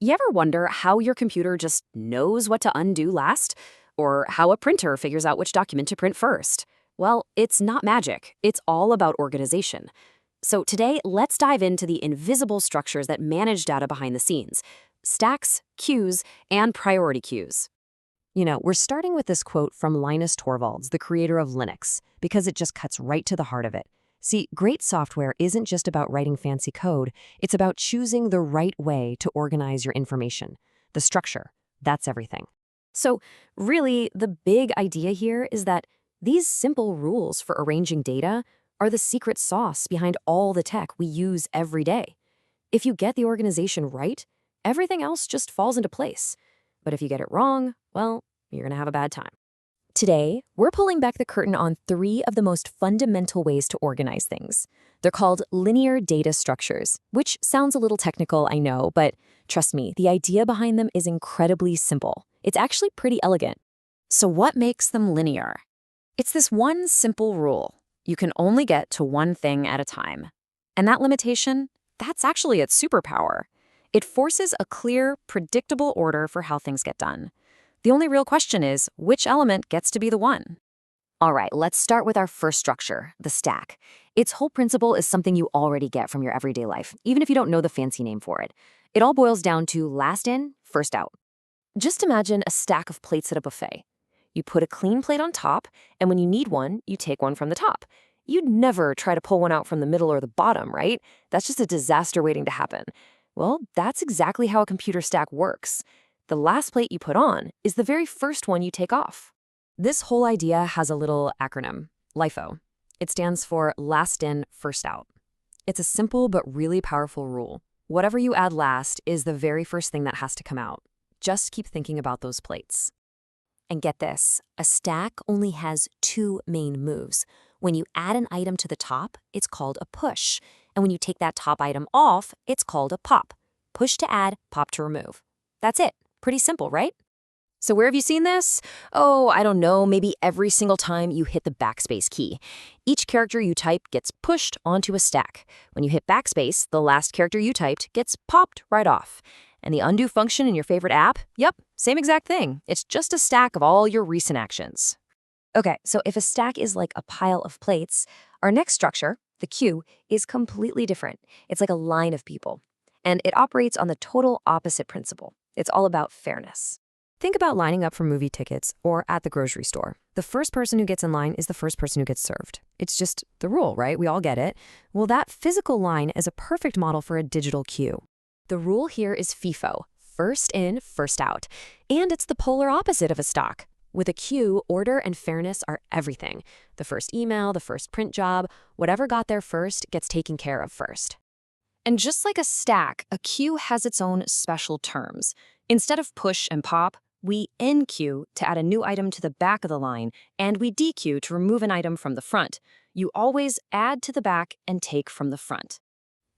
You ever wonder how your computer just knows what to undo last? Or how a printer figures out which document to print first? Well, it's not magic. It's all about organization. So today, let's dive into the invisible structures that manage data behind the scenes: stacks, queues, and priority queues. We're starting with this quote from Linus Torvalds, the creator of Linux, because it just cuts right to the heart of it. See, great software isn't just about writing fancy code, it's about choosing the right way to organize your information. The structure, that's everything. So, really, the big idea here is that these simple rules for arranging data are the secret sauce behind all the tech we use every day. If you get the organization right, everything else just falls into place. But if you get it wrong, well, you're going to have a bad time. Today, we're pulling back the curtain on 3 of the most fundamental ways to organize things. They're called linear data structures, which sounds a little technical, I know, but trust me, the idea behind them is incredibly simple. It's actually pretty elegant. So what makes them linear? It's this one simple rule. You can only get to one thing at a time. And that limitation, that's actually its superpower. It forces a clear, predictable order for how things get done. The only real question is, which element gets to be the one? All right, let's start with our first structure, the stack. Its whole principle is something you already get from your everyday life, even if you don't know the fancy name for it. It all boils down to last in, first out. Just imagine a stack of plates at a buffet. You put a clean plate on top, and when you need one, you take one from the top. You'd never try to pull one out from the middle or the bottom, right? That's just a disaster waiting to happen. Well, that's exactly how a computer stack works. The last plate you put on is the very first one you take off. This whole idea has a little acronym, LIFO. It stands for last in, first out. It's a simple but really powerful rule. Whatever you add last is the very first thing that has to come out. Just keep thinking about those plates. And get this, a stack only has 2 main moves. When you add an item to the top, it's called a push. And when you take that top item off, it's called a pop. Push to add, pop to remove. That's it. Pretty simple, right? So where have you seen this? Oh, I don't know, maybe every single time you hit the backspace key. Each character you type gets pushed onto a stack. When you hit backspace, the last character you typed gets popped right off. And the undo function in your favorite app? Yep, same exact thing. It's just a stack of all your recent actions. Okay, so if a stack is like a pile of plates, our next structure, the queue, is completely different. It's like a line of people. And it operates on the total opposite principle. It's all about fairness. Think about lining up for movie tickets or at the grocery store. The first person who gets in line is the first person who gets served. It's just the rule, right? We all get it. Well, that physical line is a perfect model for a digital queue. The rule here is FIFO, first in, first out. And it's the polar opposite of a stock. With a queue, order and fairness are everything. The first email, the first print job, whatever got there first gets taken care of first. And just like a stack, a queue has its own special terms. Instead of push and pop, we enqueue to add a new item to the back of the line, and we dequeue to remove an item from the front. You always add to the back and take from the front.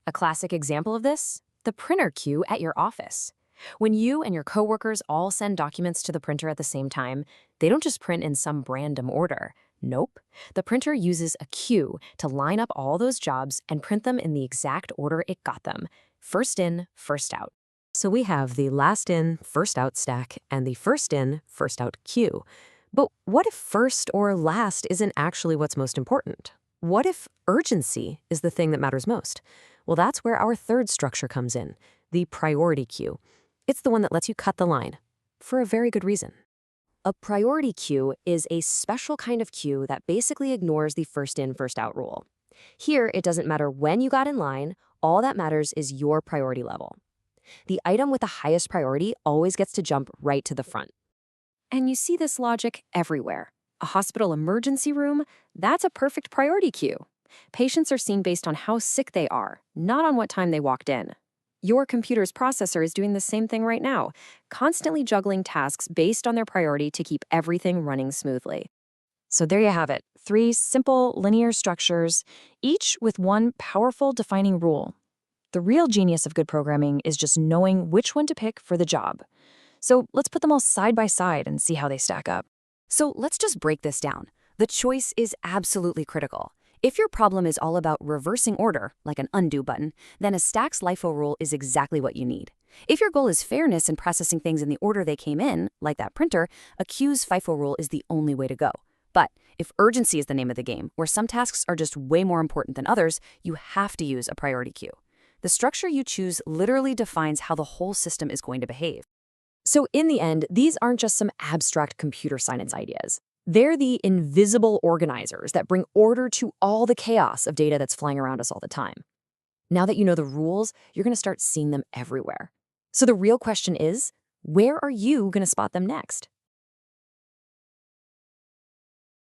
A classic example of this? The printer queue at your office. When you and your coworkers all send documents to the printer at the same time, they don't just print in some random order. Nope. The printer uses a queue to line up all those jobs and print them in the exact order it got them. First in, first out. So we have the last in, first out stack and the first in, first out queue. But what if first or last isn't actually what's most important? What if urgency is the thing that matters most? Well, that's where our third structure comes in, the priority queue. It's the one that lets you cut the line, for a very good reason. A priority queue is a special kind of queue that basically ignores the first in, first out rule. Here, it doesn't matter when you got in line, all that matters is your priority level. The item with the highest priority always gets to jump right to the front. And you see this logic everywhere. A hospital emergency room, that's a perfect priority queue. Patients are seen based on how sick they are, not on what time they walked in. Your computer's processor is doing the same thing right now, constantly juggling tasks based on their priority to keep everything running smoothly. So there you have it, 3 simple linear structures, each with one powerful defining rule. The real genius of good programming is just knowing which one to pick for the job. So let's put them all side by side and see how they stack up. So let's just break this down. The choice is absolutely critical. If your problem is all about reversing order, like an undo button, then a stacks LIFO rule is exactly what you need. If your goal is fairness in processing things in the order they came in, like that printer, a queue's FIFO rule is the only way to go. But if urgency is the name of the game, where some tasks are just way more important than others, you have to use a priority queue. The structure you choose literally defines how the whole system is going to behave. So in the end, these aren't just some abstract computer science ideas. They're the invisible organizers that bring order to all the chaos of data that's flying around us all the time. Now that you know the rules, you're going to start seeing them everywhere. So the real question is, where are you going to spot them next?